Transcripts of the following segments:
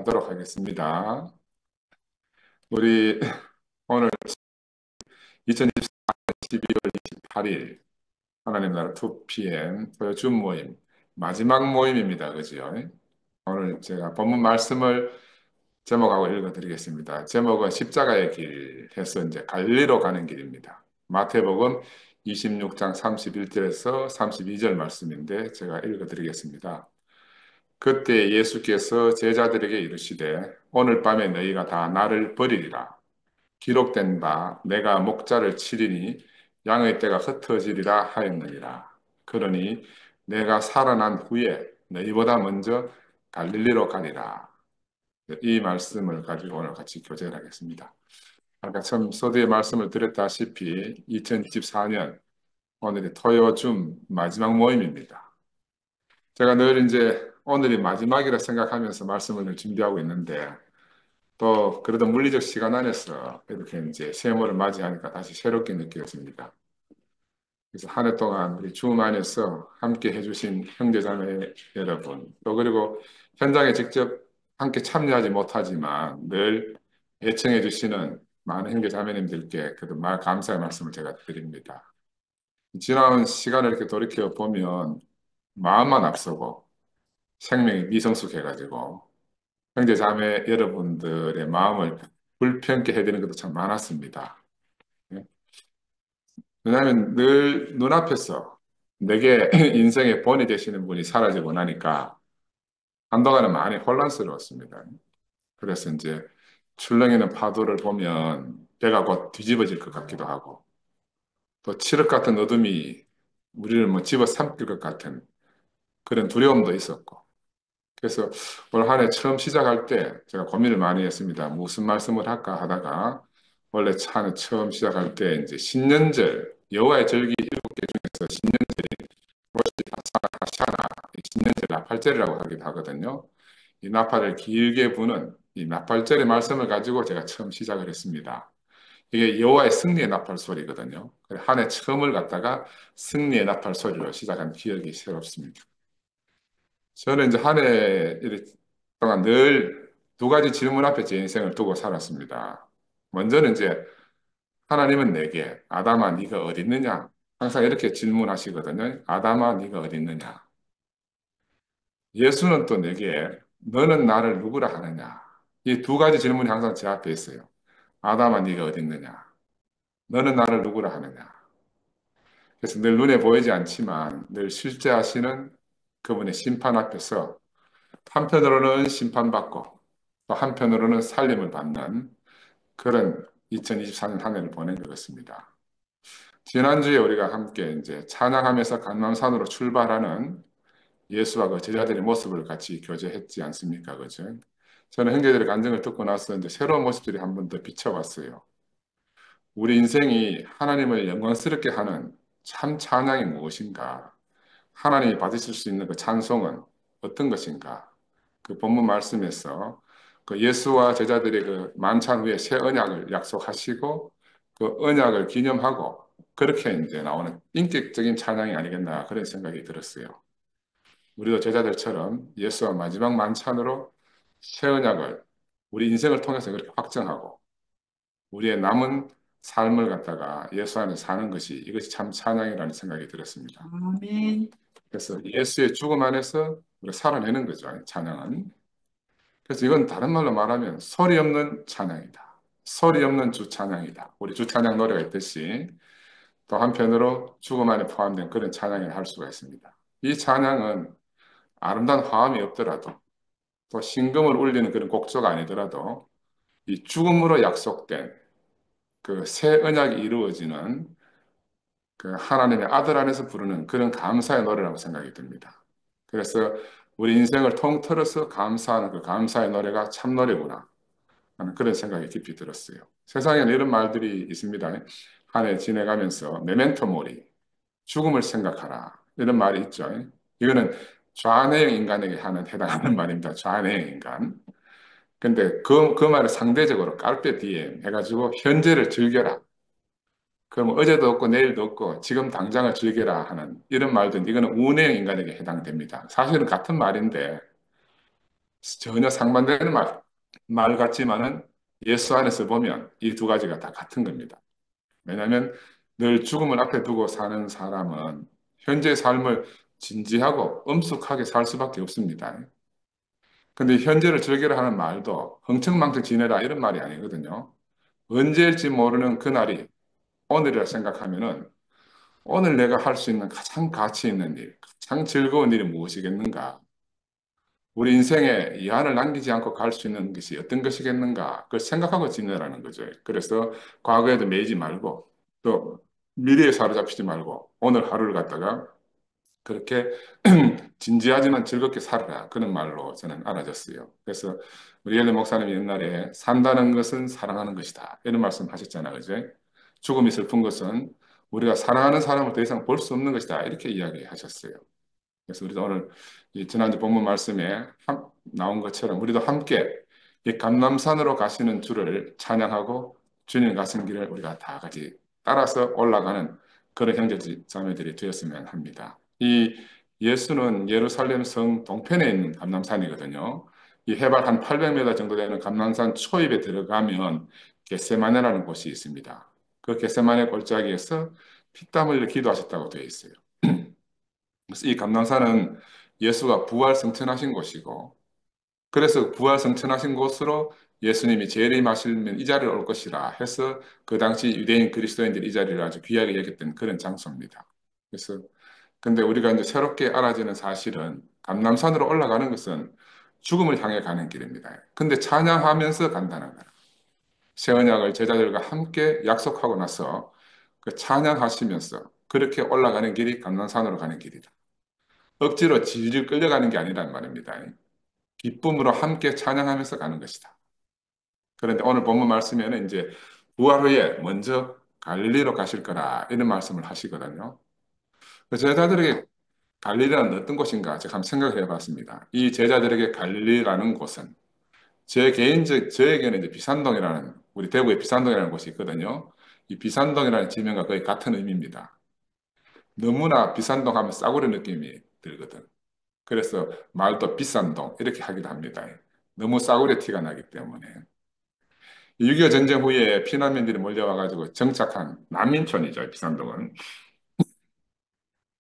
하도록 하겠습니다. 우리 오늘 2024년 12월 28일 하나님 나라 2PM 토요 줌 모임 마지막 모임입니다. 그죠? 오늘 제가 본문 말씀을 제목하고 읽어드리겠습니다. 제목은 십자가의 길 해서 이제 갈리로 가는 길입니다. 마태복음 26장 31절에서 32절 말씀인데 제가 읽어드리겠습니다. 그때 예수께서 제자들에게 이르시되 오늘 밤에 너희가 다 나를 버리리라. 기록된 바 내가 목자를 치리니 양의 떼가 흩어지리라 하였느니라. 그러니 내가 살아난 후에 너희보다 먼저 갈릴리로 가리라. 이 말씀을 가지고 오늘 같이 교제를 하겠습니다. 아까 처음 서두에 말씀을 드렸다시피 2024년 오늘이 토요줌 마지막 모임입니다. 제가 늘 이제 오늘이 마지막이라 생각하면서 말씀을 준비하고 있는데 또 그래도 물리적 시간 안에서 이렇게 이제 세모를 맞이하니까 다시 새롭게 느껴집니다. 그래서 한 해 동안 우리 주음 안에서 함께 해주신 형제자매 여러분, 또 그리고 현장에 직접 함께 참여하지 못하지만 늘 애청해 주시는 많은 형제자매님들께 그래도 감사의 말씀을 제가 드립니다. 지난 시간을 이렇게 돌이켜 보면 마음만 앞서고 생명이 미성숙해가지고 형제 자매 여러분들의 마음을 불편케 해드리는 것도 참 많았습니다. 예. 왜냐하면 늘 눈앞에서 내게 인생의 본이 되시는 분이 사라지고 나니까 한동안은 많이 혼란스러웠습니다. 그래서 이제 출렁이는 파도를 보면 배가 곧 뒤집어질 것 같기도 하고 또 칠흑 같은 어둠이 우리를 뭐 집어삼킬 것 같은 그런 두려움도 있었고 그래서 올 한 해 처음 시작할 때 제가 고민을 많이 했습니다. 무슨 말씀을 할까 하다가 원래 한 해 처음 시작할 때 이제 신년절 여호와의 절기 7개 중에서 신년절이 로시 하샤나 신년절 나팔절이라고 하기도 하거든요. 이 나팔을 길게 부는 이 나팔절의 말씀을 가지고 제가 처음 시작을 했습니다. 이게 여호와의 승리의 나팔 소리거든요. 한 해 처음을 갖다가 승리의 나팔 소리로 시작한 기억이 새롭습니다. 저는 이제 한 해 동안 늘 두 가지 질문 앞에 제 인생을 두고 살았습니다. 먼저는 이제 하나님은 내게 아담아 네가 어디 있느냐? 항상 이렇게 질문하시거든요. 아담아 네가 어디 있느냐? 예수는 또 내게 너는 나를 누구라 하느냐? 이 두 가지 질문이 항상 제 앞에 있어요. 아담아 네가 어디 있느냐? 너는 나를 누구라 하느냐? 그래서 늘 눈에 보이지 않지만 늘 실제하시는 그분의 심판 앞에서 한편으로는 심판받고 또 한편으로는 살림을 받는 그런 2024년 한 해를 보낸 것 같습니다. 지난주에 우리가 함께 이제 찬양하면서 감람산으로 출발하는 예수와 그 제자들의 모습을 같이 교제했지 않습니까? 그죠? 저는 형제들의 간증을 듣고 나서 이제 새로운 모습들이 한 번 더 비춰봤어요. 우리 인생이 하나님을 영광스럽게 하는 참 찬양이 무엇인가? 하나님이 받으실 수 있는 그 찬송은 어떤 것인가? 그 본문 말씀에서 그 예수와 제자들의 그 만찬 후에 새 언약을 약속하시고 그 언약을 기념하고 그렇게 이제 나오는 인격적인 찬양이 아니겠나 그런 생각이 들었어요. 우리도 제자들처럼 예수와 마지막 만찬으로 새 언약을 우리 인생을 통해서 그렇게 확정하고 우리의 남은 삶을 갖다가 예수 안에 사는 것이 이것이 참 찬양이라는 생각이 들었습니다. 아멘. 그래서 예수의 죽음 안에서 우리가 살아내는 거죠, 찬양은. 그래서 이건 다른 말로 말하면 소리 없는 찬양이다. 소리 없는 주 찬양이다. 우리 주 찬양 노래가 있듯이 또 한편으로 죽음 안에 포함된 그런 찬양을 할 수가 있습니다. 이 찬양은 아름다운 화음이 없더라도 또 신금을 울리는 그런 곡조가 아니더라도 이 죽음으로 약속된 그 새 언약이 이루어지는 그 하나님의 아들 안에서 부르는 그런 감사의 노래라고 생각이 듭니다. 그래서 우리 인생을 통틀어서 감사하는 그 감사의 노래가 참 노래구나 하는 그런 생각이 깊이 들었어요. 세상에는 이런 말들이 있습니다. 한 해 지내가면서 메멘토 모리, 죽음을 생각하라 이런 말이 있죠. 이거는 좌뇌형 인간에게 하는 해당하는 말입니다. 좌뇌형 인간. 근데 그 말을 상대적으로 깔페 디엠 해가지고 현재를 즐겨라. 그럼 어제도 없고 내일도 없고 지금 당장을 즐겨라 하는 이런 말든 이거는 우뇌형 인간에게 해당됩니다. 사실은 같은 말인데 전혀 상반되는 말 같지만은 예수 안에서 보면 이 두 가지가 다 같은 겁니다. 왜냐하면 늘 죽음을 앞에 두고 사는 사람은 현재의 삶을 진지하고 엄숙하게 살 수밖에 없습니다. 근데 현재를 즐기라 하는 말도 흥청망청 지내라 이런 말이 아니거든요. 언제일지 모르는 그날이 오늘이라 생각하면은 오늘 내가 할 수 있는 가장 가치 있는 일, 가장 즐거운 일이 무엇이겠는가? 우리 인생에 이 안을 남기지 않고 갈 수 있는 것이 어떤 것이겠는가? 그걸 생각하고 지내라는 거죠. 그래서 과거에도 매이지 말고 또 미래에 사로잡히지 말고 오늘 하루를 갖다가 그렇게 진지하지만 즐겁게 살아라. 그런 말로 저는 알아졌어요. 그래서 우리 엘리 목사님이 옛날에 산다는 것은 사랑하는 것이다. 이런 말씀 하셨잖아요. 그죠? 죽음이 슬픈 것은 우리가 사랑하는 사람을 더 이상 볼 수 없는 것이다. 이렇게 이야기하셨어요. 그래서 우리도 오늘 이 지난주 본문 말씀에 나온 것처럼 우리도 함께 이 감람산으로 가시는 주를 찬양하고 주님 가신 길을 우리가 다 같이 따라서 올라가는 그런 형제 자매들이 되었으면 합니다. 이 예수는 예루살렘 성 동편에 있는 감람산이거든요. 이 해발 한 800m 정도 되는 감람산 초입에 들어가면 겟세마네라는 곳이 있습니다. 그 겟세마네 골짜기에서 피땀 흘려 기도하셨다고 되어 있어요. 그래서 이 감람산은 예수가 부활 성천하신 곳이고, 그래서 부활 성천하신 곳으로 예수님이 재림하시면 이 자리에 올 것이라 해서 그 당시 유대인 그리스도인들이 이 자리를 아주 귀하게 여겼던 그런 장소입니다. 그래서 근데 우리가 이제 새롭게 알아지는 사실은 감람산으로 올라가는 것은 죽음을 향해 가는 길입니다. 근데 찬양하면서 간다는 거예요. 새 언약을 제자들과 함께 약속하고 나서 그 찬양하시면서 그렇게 올라가는 길이 감람산으로 가는 길이다. 억지로 질질 끌려가는 게 아니란 말입니다. 기쁨으로 함께 찬양하면서 가는 것이다. 그런데 오늘 본문 말씀에는 이제 부활 후에 먼저 갈릴리로 가실 거라 이런 말씀을 하시거든요. 그 제자들에게 갈릴리는 어떤 곳인가 제가 한번 생각을 해봤습니다. 이 제자들에게 갈릴리라는 곳은 저에게는 이제 비산동이라는 우리 대구에 비산동이라는 곳이 있거든요. 이 비산동이라는 지명과 거의 같은 의미입니다. 너무나 비산동 하면 싸구려 느낌이 들거든. 그래서 말도 비싼 동 이렇게 하기도 합니다. 너무 싸구려 티가 나기 때문에. 6.25 전쟁 후에 피난민들이 몰려와가지고 정착한 난민촌이죠, 비산동은.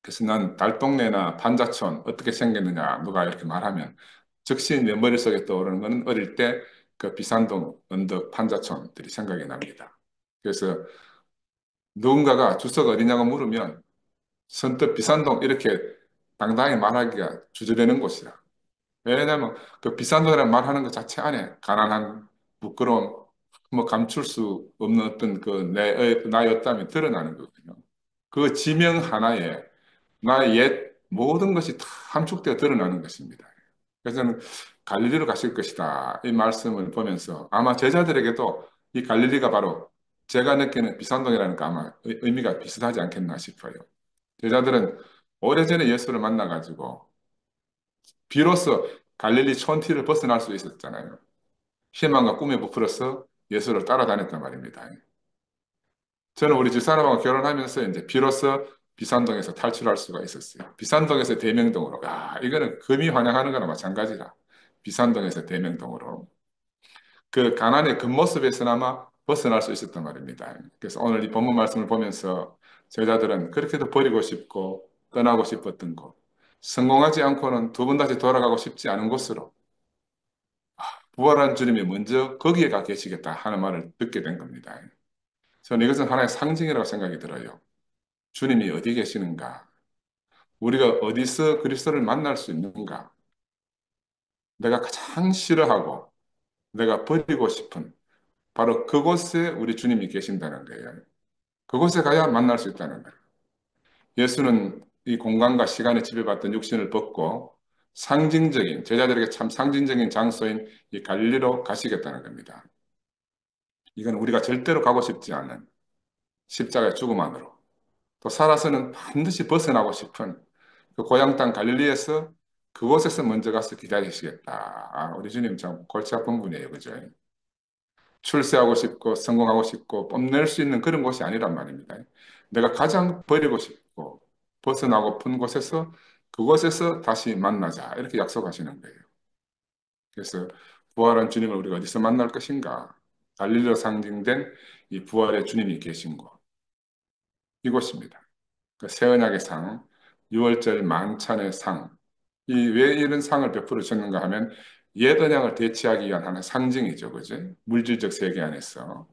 그래서 난 달동네나 반자촌 어떻게 생겼느냐 누가 이렇게 말하면 즉시 내 머릿속에 떠오르는 것은 어릴 때 그 비산동 언덕 반자촌들이 생각이 납니다. 그래서 누군가가 주소가 어디냐고 물으면 선뜻 비산동 이렇게 당당히 말하기가 주저되는 곳이다. 왜냐하면 그 비싼 돈이라는 말하는 것 자체 안에 가난한 부끄러움, 뭐 감출 수 없는 어떤 그 나의 어땀이 드러나는 거거든요. 그 지명 하나에 나의 옛 모든 것이 다 함축되어 드러나는 것입니다. 그래서 저는 갈릴리로 가실 것이다. 이 말씀을 보면서 아마 제자들에게도 이 갈릴리가 바로 제가 느끼는 비산동이라는 거 아마 의미가 비슷하지 않겠나 싶어요. 제자들은 오래전에 예수를 만나가지고 비로소 갈릴리 촌티를 벗어날 수 있었잖아요. 희망과 꿈에 부풀어서 예수를 따라다녔단 말입니다. 저는 우리 집사람하고 결혼하면서 이제 비로소 비산동에서 탈출할 수가 있었어요. 비산동에서 대명동으로. 야, 이거는 금이 환영하는 거나 마찬가지라. 비산동에서 대명동으로. 그 가난의 겉모습에서나마 벗어날 수 있었단 말입니다. 그래서 오늘 이 본문 말씀을 보면서 제자들은 그렇게도 버리고 싶고 떠나고 싶었던 곳, 성공하지 않고는 두 번 다시 돌아가고 싶지 않은 곳으로 부활한 주님이 먼저 거기에 가 계시겠다 하는 말을 듣게 된 겁니다. 저는 이것은 하나의 상징이라고 생각이 들어요. 주님이 어디 계시는가? 우리가 어디서 그리스도를 만날 수 있는가? 내가 가장 싫어하고 내가 버리고 싶은 바로 그곳에 우리 주님이 계신다는 거예요. 그곳에 가야 만날 수 있다는 거예요. 예수는 이 공간과 시간에 지배받던 육신을 벗고 상징적인, 제자들에게 참 상징적인 장소인 이 갈릴리로 가시겠다는 겁니다. 이건 우리가 절대로 가고 싶지 않은 십자가의 죽음 안으로 또 살아서는 반드시 벗어나고 싶은 그 고향 땅 갈릴리에서 그곳에서 먼저 가서 기다리시겠다. 아, 우리 주님 참 골치 아픈 분이에요. 그죠? 출세하고 싶고 성공하고 싶고 뽐낼 수 있는 그런 곳이 아니란 말입니다. 내가 가장 버리고 싶고 벗어나고픈 곳에서 그곳에서 다시 만나자. 이렇게 약속하시는 거예요. 그래서 부활한 주님을 우리가 어디서 만날 것인가? 갈릴리로 상징된 이 부활의 주님이 계신 곳, 이곳입니다. 그 새 언약의 상, 유월절 만찬의 상, 이 왜 이런 상을 베풀어 줬는가 하면 옛 언약을 대체하기 위한 하나의 상징이죠, 그지? 물질적 세계 안에서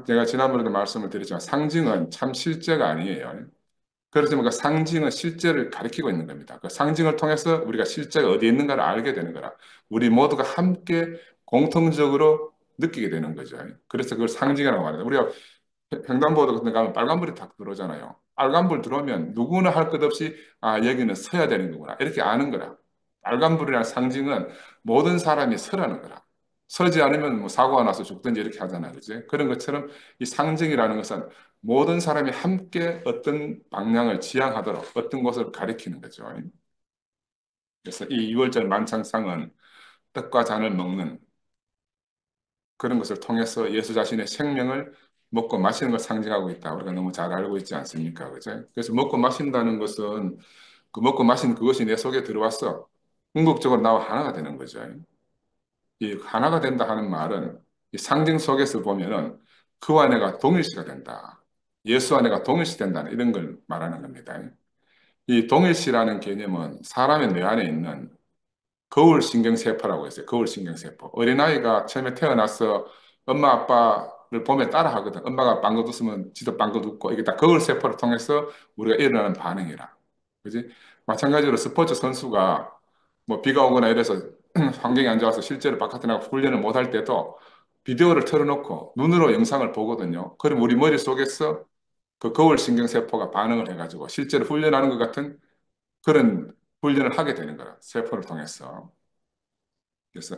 제가 지난번에도 말씀을 드렸지만 상징은 참 실제가 아니에요. 그렇지만 그 상징은 실제를 가리키고 있는 겁니다. 그 상징을 통해서 우리가 실제가 어디에 있는가를 알게 되는 거라. 우리 모두가 함께 공통적으로 느끼게 되는 거죠. 그래서 그걸 상징이라고 말합니다. 우리가 횡단보도 같은 데 가면 빨간불이 딱 들어오잖아요. 빨간불 들어오면 누구나 할 것 없이 아, 여기는 서야 되는 거구나. 이렇게 아는 거라. 빨간불이라는 상징은 모든 사람이 서라는 거라. 서지 않으면 뭐 사고가 나서 죽든지 이렇게 하잖아요. 그지? 그런 것처럼 이 상징이라는 것은 모든 사람이 함께 어떤 방향을 지향하도록 어떤 것을 가리키는 거죠. 그래서 이 6월절 만찬상은 떡과 잔을 먹는 그런 것을 통해서 예수 자신의 생명을 먹고 마시는 걸 상징하고 있다. 우리가 너무 잘 알고 있지 않습니까? 그죠? 그래서 먹고 마신다는 것은 그 먹고 마신 그것이 내 속에 들어와서 궁극적으로 나와 하나가 되는 거죠. 이 하나가 된다 하는 말은 이 상징 속에서 보면은 그와 내가 동일시가 된다. 예수와 내가 동일시 된다는 이런 걸 말하는 겁니다. 이 동일시라는 개념은 사람의 뇌 안에 있는 거울 신경세포라고 했어요. 거울 신경세포. 어린아이가 처음에 태어나서 엄마 아빠를 보면 따라하거든. 엄마가 빵긋 웃으면 지도 빵긋 웃고 이게 다 거울 세포를 통해서 우리가 일어나는 반응이라. 그지? 마찬가지로 스포츠 선수가 뭐 비가 오거나 이래서 환경이 안 좋아서 실제로 바깥에 나가 훈련을 못 할 때도 비디오를 틀어놓고 눈으로 영상을 보거든요. 그럼 우리 머릿속에서 그 거울 신경세포가 반응을 해가지고 실제로 훈련하는 것 같은 그런 훈련을 하게 되는 거야. 세포를 통해서. 그래서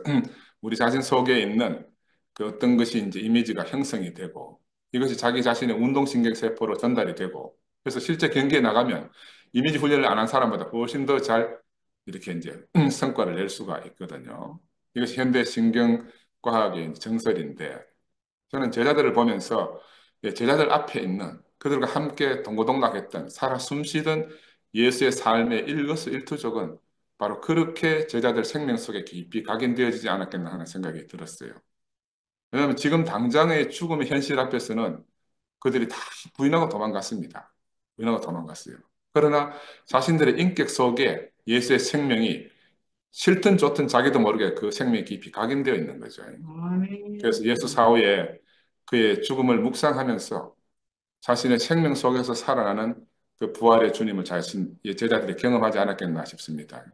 우리 자신 속에 있는 그 어떤 것이 이제 이미지가 형성이 되고 이것이 자기 자신의 운동신경 세포로 전달이 되고 그래서 실제 경기에 나가면 이미지 훈련을 안 한 사람보다 훨씬 더 잘 이렇게 이제 성과를 낼 수가 있거든요. 이것이 현대 신경과학의 정설인데 저는 제자들을 보면서 제자들 앞에 있는 그들과 함께 동고동락했던 살아 숨쉬던 예수의 삶의 일거수일투족은 바로 그렇게 제자들 생명 속에 깊이 각인되어지지 않았겠나 하는 생각이 들었어요. 왜냐하면 지금 당장의 죽음의 현실 앞에서는 그들이 다 부인하고 도망갔습니다. 부인하고 도망갔어요. 그러나 자신들의 인격 속에 예수의 생명이 싫든 좋든 자기도 모르게 그 생명이 깊이 각인되어 있는 거죠. 그래서 예수 사후에 그의 죽음을 묵상하면서 자신의 생명 속에서 살아나는 그 부활의 주님을 자신 제자들이 경험하지 않았겠나 싶습니다.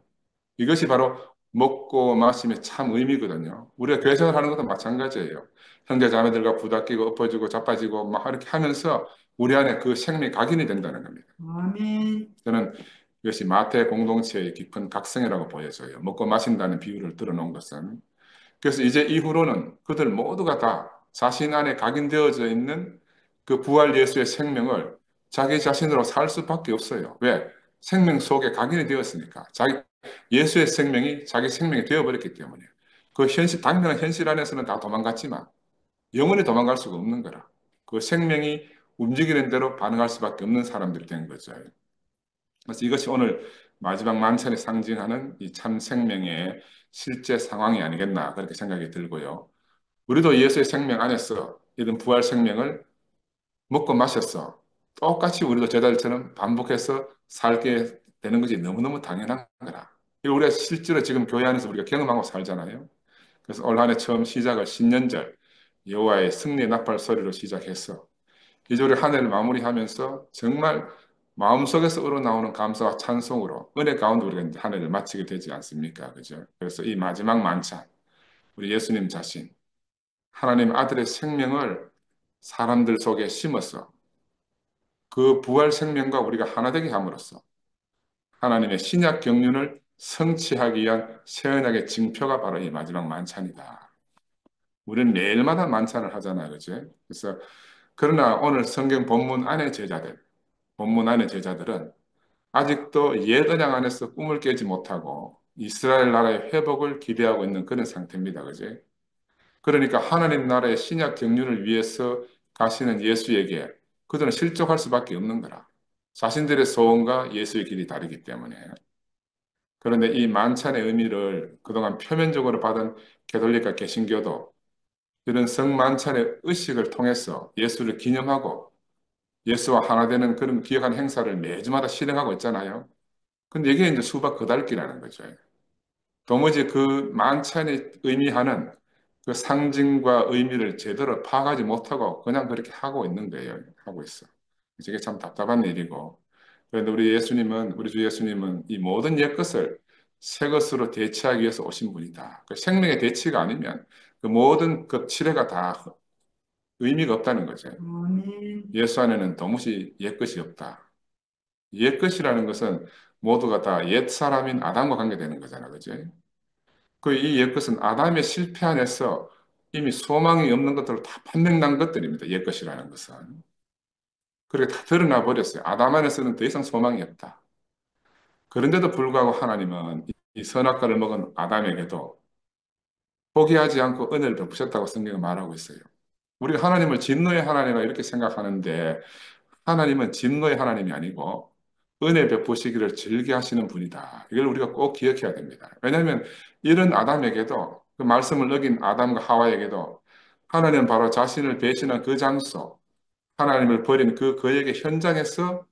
이것이 바로 먹고 마심의 참 의미거든요. 우리가 교회 생활하는 것도 마찬가지예요. 형제 자매들과 부닥끼고 엎어지고 자빠지고 막 이렇게 하면서 우리 안에 그 생명이 각인이 된다는 겁니다. 저는 이것이 마태 공동체의 깊은 각성이라고 보여져요. 먹고 마신다는 비유를 들어놓은 것은. 그래서 이제 이후로는 그들 모두가 다 자신 안에 각인되어져 있는 그 부활 예수의 생명을 자기 자신으로 살 수밖에 없어요. 왜? 생명 속에 각인이 되었으니까. 예수의 생명이 자기 생명이 되어버렸기 때문에. 그 현실, 당면한 현실 안에서는 다 도망갔지만 영원히 도망갈 수가 없는 거라. 그 생명이 움직이는 대로 반응할 수밖에 없는 사람들이 된 거죠. 그래서 이것이 오늘 마지막 만찬이 상징하는 이 참 생명의 실제 상황이 아니겠나 그렇게 생각이 들고요. 우리도 예수의 생명 안에서 이런 부활 생명을 먹고 마셨어. 똑같이 우리도 제자들처럼 반복해서 살게 되는 것이 너무너무 당연한 거라. 이거 우리가 실제로 지금 교회 안에서 우리가 경험하고 살잖아요. 그래서 올 한해 처음 시작을 신년절 여호와의 승리 나팔 소리로 시작해서 이주를 한 해를 마무리하면서 정말 마음속에서 우러나오는 감사와 찬송으로 은혜 가운데 우리가 이제 한 해를 마치게 되지 않습니까? 그죠? 그래서 이 마지막 만찬, 우리 예수님 자신, 하나님 아들의 생명을 사람들 속에 심어서 그 부활 생명과 우리가 하나 되게 함으로써 하나님의 신약 경륜을 성취하기 위한 새 언약의 징표가 바로 이 마지막 만찬이다. 우리는 매일마다 만찬을 하잖아요. 그죠? 그래서 그러나 오늘 성경 본문 안의 제자들, 본문 안의 제자들은 아직도 옛 언약 안에서 꿈을 깨지 못하고 이스라엘 나라의 회복을 기대하고 있는 그런 상태입니다. 그죠? 그러니까 하나님 나라의 신약 경륜을 위해서 가시는 예수에게 그들은 실족할 수밖에 없는 거라. 자신들의 소원과 예수의 길이 다르기 때문에. 그런데 이 만찬의 의미를 그동안 표면적으로 받은 개돌릭과 개신교도 이런 성만찬의 의식을 통해서 예수를 기념하고 예수와 하나 되는 그런 귀한 행사를 매주마다 실행하고 있잖아요. 근데 이게 이제 수박 그달기라는 거죠. 도무지 그 만찬이 의미하는 그 상징과 의미를 제대로 파악하지 못하고 그냥 그렇게 하고 있는 거예요. 하고 있어. 이게 참 답답한 일이고. 그런데 우리 주 예수님은 이 모든 옛것을 새 것으로 대체하기 위해서 오신 분이다. 그 생명의 대치가 아니면 그 모든 그 치레가 다 의미가 없다는 거죠. 예수 안에는 도무지 옛것이 없다. 옛것이라는 것은 모두가 다 옛사람인 아담과 관계되는 거잖아. 그죠? 그 이 옛것은 아담의 실패 안에서 이미 소망이 없는 것들을 다 판명난 것들입니다. 옛것이라는 것은. 그렇게 다 드러나 버렸어요. 아담 안에서는 더 이상 소망이 없다. 그런데도 불구하고 하나님은 이 선악과를 먹은 아담에게도 포기하지 않고 은혜를 베푸셨다고 성경은 말하고 있어요. 우리가 하나님을 진노의 하나님이라 이렇게 생각하는데 하나님은 진노의 하나님이 아니고 은혜 베푸시기를 즐겨 하시는 분이다. 이걸 우리가 꼭 기억해야 됩니다. 왜냐하면 이런 아담에게도 그 말씀을 어긴 아담과 하와에게도 하나님은 바로 자신을 배신한 그 장소, 하나님을 버린 그 그에게 현장에서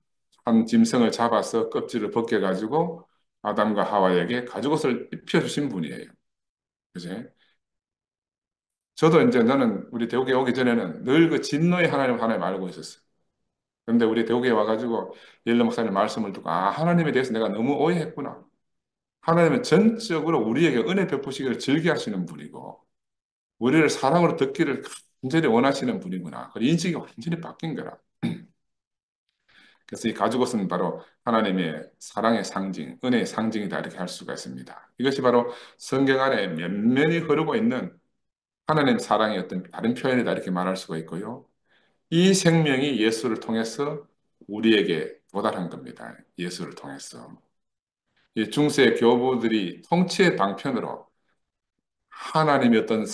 한 짐승을 잡아서 껍질을 벗겨가지고 아담과 하와에게 가죽옷을 입혀주신 분이에요. 그지? 저도 이제 나는 우리 대국에 오기 전에는 늘 그 진노의 하나님 알고 있었어요. 근데 우리 대구에 와가지고 옐러 목사님 말씀을 듣고 아 하나님에 대해서 내가 너무 오해했구나. 하나님은 전적으로 우리에게 은혜 베푸시기를 즐겨 하시는 분이고 우리를 사랑으로 듣기를 간절히 원하시는 분이구나. 그 인식이 완전히 바뀐 거라. 그래서 이 가죽옷은 바로 하나님의 사랑의 상징, 은혜의 상징이다 이렇게 할 수가 있습니다. 이것이 바로 성경 안에 면면이 흐르고 있는 하나님 사랑의 어떤 다른 표현이다 이렇게 말할 수가 있고요. 이 생명이 예수를 통해서 우리에게 도달한 겁니다. 예수를 통해서. 이 중세 교부들이 통치의 방편으로 하나님의 어떤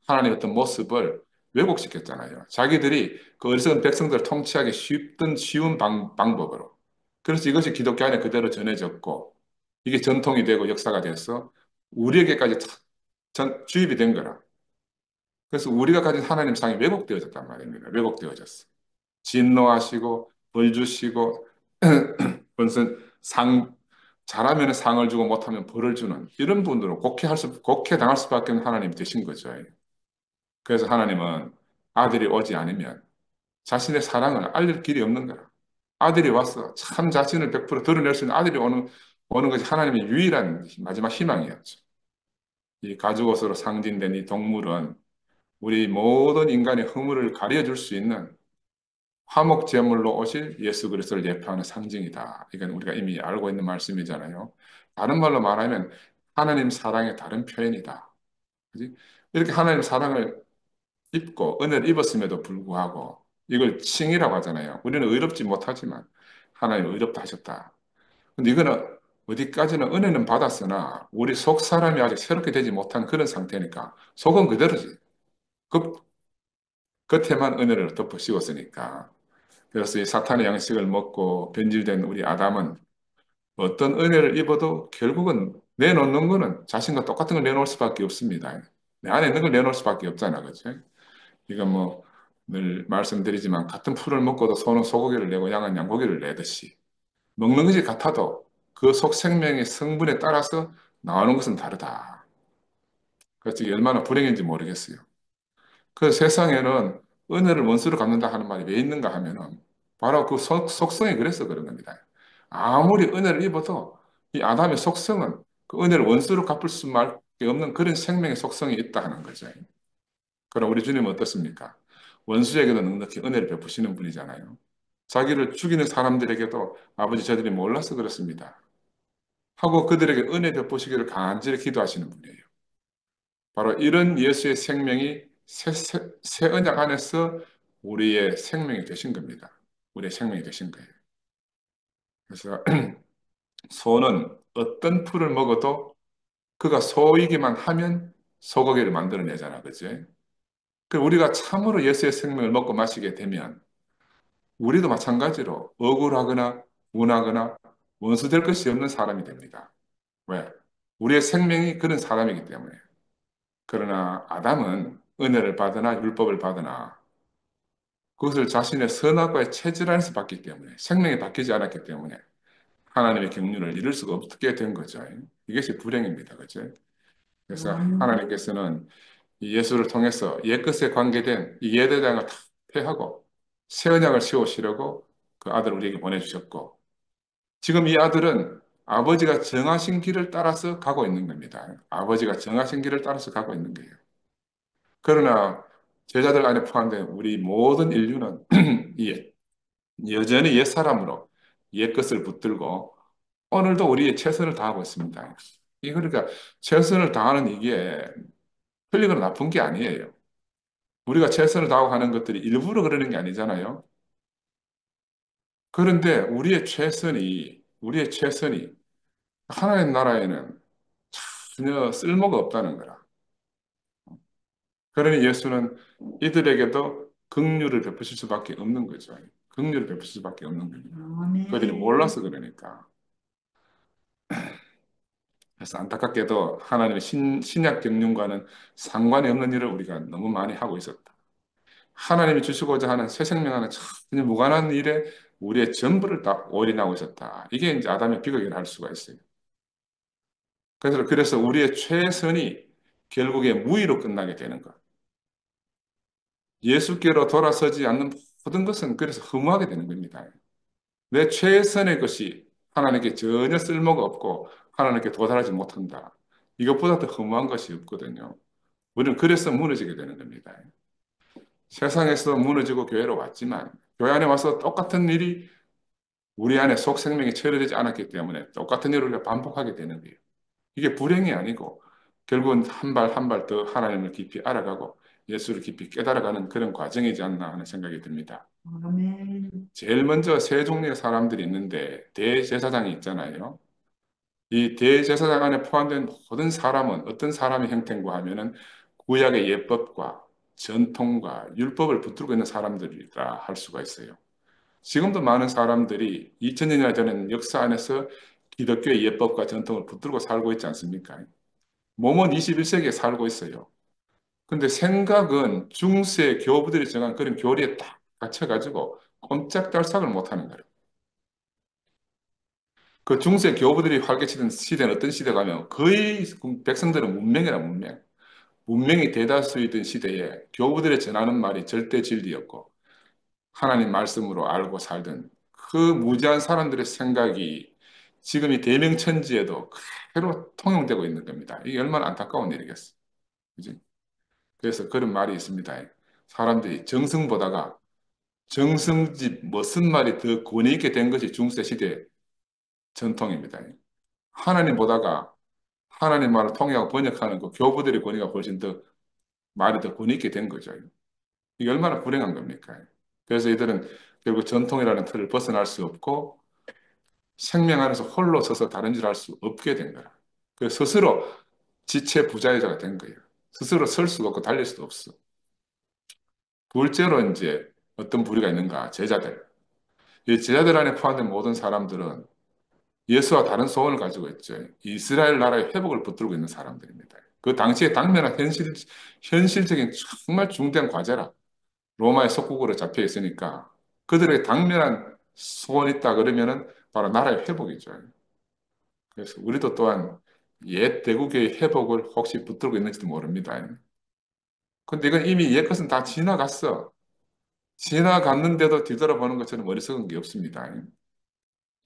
하나님의 어떤 모습을 왜곡시켰잖아요. 자기들이 그 어리석은 백성들을 통치하기 쉬운 방법으로. 그래서 이것이 기독교 안에 그대로 전해졌고, 이게 전통이 되고 역사가 돼서 우리에게까지 주입이 된 거라. 그래서 우리가 가진 하나님 상이 왜곡되어졌단 말입니다. 왜곡되어졌어. 진노하시고 벌 주시고 무슨 잘하면 상을 주고 못하면 벌을 주는 이런 분들은 곡해 당할 수밖에 없는 하나님이 되신 거죠. 그래서 하나님은 아들이 오지 않으면 자신의 사랑을 알릴 길이 없는 거라. 아들이 와서 참 자신을 100% 드러낼 수 있는 아들이 오는 것이 하나님의 유일한 마지막 희망이었죠. 이 가죽옷으로 상징된 이 동물은 우리 모든 인간의 허물을 가려줄 수 있는 화목 제물로 오실 예수 그리스도를 예표하는 상징이다. 이건 우리가 이미 알고 있는 말씀이잖아요. 다른 말로 말하면 하나님 사랑의 다른 표현이다. 그지? 이렇게 하나님 사랑을 입고 은혜를 입었음에도 불구하고 이걸 칭이라고 하잖아요. 우리는 의롭지 못하지만 하나님 의롭다 하셨다. 근데 이거는 어디까지나 은혜는 받았으나 우리 속 사람이 아직 새롭게 되지 못한 그런 상태니까 속은 그대로지. 그 겉에만 은혜를 덮어 씌웠으니까. 그래서 이 사탄의 양식을 먹고 변질된 우리 아담은 어떤 은혜를 입어도 결국은 내놓는 거는 자신과 똑같은 걸 내놓을 수밖에 없습니다. 내 안에 있는 걸 내놓을 수밖에 없잖아, 그렇죠? 이건 뭐 늘 말씀드리지만 같은 풀을 먹고도 소는 소고기를 내고 양은 양고기를 내듯이 먹는 것이 같아도 그 속 생명의 성분에 따라서 나오는 것은 다르다. 그래서 이게 얼마나 불행인지 모르겠어요. 그 세상에는 은혜를 원수로 갚는다 하는 말이 왜 있는가 하면은 바로 그 속성이 그래서 그런 겁니다. 아무리 은혜를 입어도 이 아담의 속성은 그 은혜를 원수로 갚을 수밖에 없는 그런 생명의 속성이 있다 하는 거죠. 그럼 우리 주님은 어떻습니까? 원수에게도 넉넉히 은혜를 베푸시는 분이잖아요. 자기를 죽이는 사람들에게도 아버지 저들이 몰라서 그렇습니다. 하고 그들에게 은혜 베푸시기를 간절히 기도하시는 분이에요. 바로 이런 예수의 생명이 새 언약 안에서 우리의 생명이 되신 겁니다. 우리의 생명이 되신 거예요. 그래서 소는 어떤 풀을 먹어도 그가 소이기만 하면 소고기를 만들어내잖아, 그치? 그 우리가 참으로 예수의 생명을 먹고 마시게 되면 우리도 마찬가지로 억울하거나 분하거나 원수될 것이 없는 사람이 됩니다. 왜? 우리의 생명이 그런 사람이기 때문에. 그러나 아담은 은혜를 받으나 율법을 받으나 그것을 자신의 선악과의 체질 안에서 받기 때문에 생명이 바뀌지 않았기 때문에 하나님의 경륜을 이룰 수가 없게 된 거죠. 이것이 불행입니다. 그죠? 그래서 하나님께서는 이 예수를 통해서 옛것에 관계된 이 예대장을 다 폐하고 새 언약을 세우시려고 그 아들을 우리에게 보내주셨고 지금 이 아들은 아버지가 정하신 길을 따라서 가고 있는 겁니다. 아버지가 정하신 길을 따라서 가고 있는 거예요. 그러나 제자들 안에 포함된 우리 모든 인류는 이 여전히 옛사람으로 옛것을 붙들고 오늘도 우리의 최선을 다하고 있습니다. 이 그러니까 최선을 다하는 이게 틀리거나 나쁜 게 아니에요. 우리가 최선을 다하고 하는 것들이 일부러 그러는 게 아니잖아요. 그런데 우리의 최선이 하나님 나라에는 전혀 쓸모가 없다는 거라. 그러니 예수는 이들에게도 긍휼을 베푸실 수밖에 없는 거죠. 긍휼을 베푸실 수밖에 없는 겁니다. 그들이 몰라서 그러니까. 그래서 안타깝게도 하나님의 신약 경륜과는 상관이 없는 일을 우리가 너무 많이 하고 있었다. 하나님이 주시고자 하는 새 생명하는 전혀 무관한 일에 우리의 전부를 다 올인하고 있었다. 이게 이제 아담의 비극이라 할 수가 있어요. 그래서 우리의 최선이 결국에 무의로 끝나게 되는 것. 예수께로 돌아서지 않는 모든 것은 그래서 허무하게 되는 겁니다. 내 최선의 것이 하나님께 전혀 쓸모가 없고 하나님께 도달하지 못한다. 이것보다 더 허무한 것이 없거든요. 우리는 그래서 무너지게 되는 겁니다. 세상에서 무너지고 교회로 왔지만 교회 안에 와서 똑같은 일이 우리 안에 속 생명이 처리되지 않았기 때문에 똑같은 일을 우리가 반복하게 되는 거예요. 이게 불행이 아니고 결국은 한 발 한 발 더 하나님을 깊이 알아가고 예수를 깊이 깨달아가는 그런 과정이지 않나 하는 생각이 듭니다. 제일 먼저 세 종류의 사람들이 있는데 대제사장이 있잖아요. 이 대제사장 안에 포함된 모든 사람은 어떤 사람의 형태인가 하면은 구약의 예법과 전통과 율법을 붙들고 있는 사람들이라 할 수가 있어요. 지금도 많은 사람들이 2000년이나 되는 역사 안에서 기독교의 예법과 전통을 붙들고 살고 있지 않습니까? 몸은 21세기에 살고 있어요. 근데 생각은 중세 교부들이 정한 그런 교리에 딱 갇혀가지고 꼼짝달싹을 못하는 거예요. 그 중세 교부들이 활개치던 시대는 어떤 시대가 면 거의 백성들은 문명이라 문명. 문명이 대다수이던 시대에 교부들의 전하는 말이 절대 진리였고 하나님 말씀으로 알고 살던 그 무지한 사람들의 생각이 지금 이 대명천지에도 그대로 통용되고 있는 겁니다. 이게 얼마나 안타까운 일이겠어. 그지? 그래서 그런 말이 있습니다. 사람들이 정승보다가 정승집 무슨 말이 더 권위 있게 된 것이 중세 시대 전통입니다. 하나님보다가 하나님 말을 통역하고 번역하는 그 교부들의 권위가 훨씬 더 말이 더 권위 있게 된 거죠. 이게 얼마나 불행한 겁니까? 그래서 이들은 결국 전통이라는 틀을 벗어날 수 없고 생명 안에서 홀로 서서 다른 질 할 수 없게 된 거라. 그 스스로 지체 부자유자가 된 거예요. 스스로 설 수가 없고 달릴 수도 없어. 둘째로 이제 어떤 부류가 있는가? 제자들. 이 제자들 안에 포함된 모든 사람들은 예수와 다른 소원을 가지고 있죠. 이스라엘 나라의 회복을 붙들고 있는 사람들입니다. 그 당시에 당면한 현실적인 정말 중대한 과제라. 로마의 속국으로 잡혀 있으니까 그들의 당면한 소원이 있다 그러면은 바로 나라의 회복이죠. 그래서 우리도 또한 옛 대국의 회복을 혹시 붙들고 있는지도 모릅니다. 근데 이건 이미 옛 것은 다 지나갔어. 지나갔는데도 뒤돌아보는 것처럼 어리석은 게 없습니다.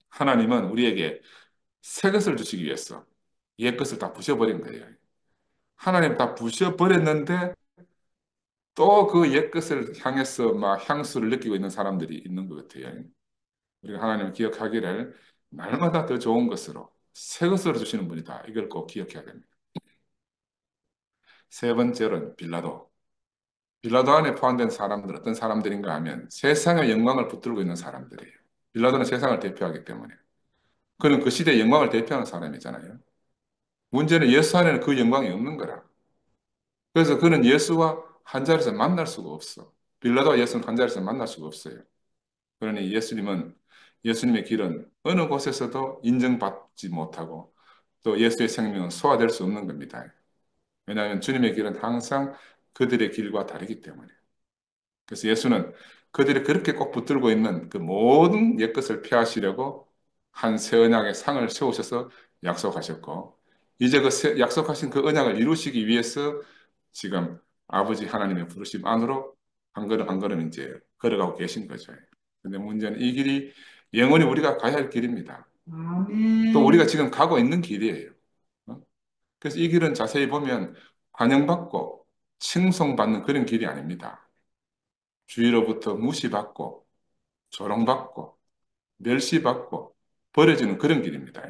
하나님은 우리에게 새 것을 주시기 위해서 옛 것을 다 부셔버린 거예요. 하나님 다 부셔버렸는데 또 그 옛 것을 향해서 막 향수를 느끼고 있는 사람들이 있는 것 같아요. 우리가 하나님을 기억하기를 날마다 더 좋은 것으로 새 것으로 주시는 분이다. 이걸 꼭 기억해야 됩니다. 세 번째로는 빌라도. 빌라도 안에 포함된 사람들 어떤 사람들인가 하면 세상의 영광을 붙들고 있는 사람들이에요. 빌라도는 세상을 대표하기 때문에. 그는 그 시대의 영광을 대표하는 사람이잖아요. 문제는 예수 안에는 그 영광이 없는 거라. 그래서 그는 예수와 한 자리에서 만날 수가 없어. 빌라도와 예수는 한 자리에서 만날 수가 없어요. 그러니 예수님의 길은 어느 곳에서도 인정받지 못하고 또 예수의 생명은 소화될 수 없는 겁니다. 왜냐하면 주님의 길은 항상 그들의 길과 다르기 때문에. 그래서 예수는 그들이 그렇게 꼭 붙들고 있는 그 모든 옛것을 피하시려고 한 새 언약의 상을 세우셔서 약속하셨고, 이제 약속하신 그 언약을 이루시기 위해서 지금 아버지 하나님의 부르심 안으로 한 걸음 한 걸음 이제 걸어가고 계신 거죠. 근데 문제는 이 길이 영원히 우리가 가야 할 길입니다. 또 우리가 아멘. 지금 가고 있는 길이에요. 어? 그래서 이 길은 자세히 보면 환영받고 칭송받는 그런 길이 아닙니다. 주위로부터 무시받고 조롱받고 멸시받고 버려지는 그런 길입니다.